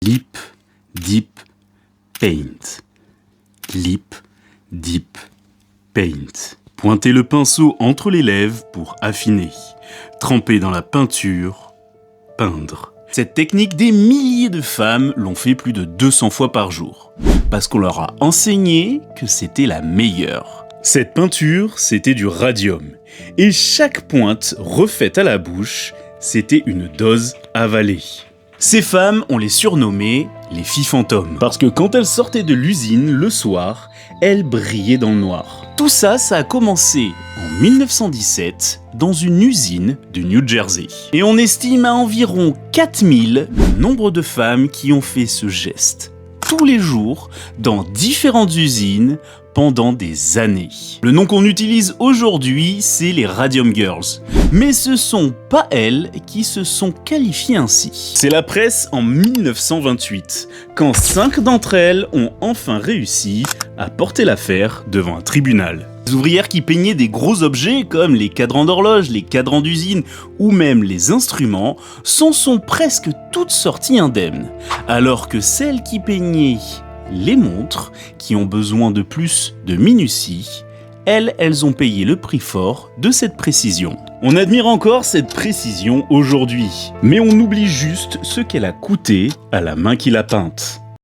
Lip, Deep, Paint. Lip, Deep, Paint. Pointez le pinceau entre les lèvres pour affiner. Tremper dans la peinture, peindre. Cette technique, des milliers de femmes l'ont fait plus de 200 fois par jour, parce qu'on leur a enseigné que c'était la meilleure. Cette peinture, c'était du radium, et chaque pointe refaite à la bouche, c'était une dose avalée. Ces femmes, on les surnommait les filles fantômes, parce que quand elles sortaient de l'usine le soir, elles brillaient dans le noir. Tout ça, ça a commencé en 1917 dans une usine du New Jersey. Et on estime à environ 4000 le nombre de femmes qui ont fait ce geste tous les jours dans différentes usines pendant des années. Le nom qu'on utilise aujourd'hui, c'est les Radium Girls. Mais ce sont pas elles qui se sont qualifiées ainsi. C'est la presse en 1928, quand 5 d'entre elles ont enfin réussi à porter l'affaire devant un tribunal. Les ouvrières qui peignaient des gros objets comme les cadrans d'horloge, les cadrans d'usine ou même les instruments sont presque toutes sorties indemnes, alors que celles qui peignaient les montres, qui ont besoin de plus de minutie, elles ont payé le prix fort de cette précision. On admire encore cette précision aujourd'hui, mais on oublie juste ce qu'elle a coûté à la main qui l'a peinte.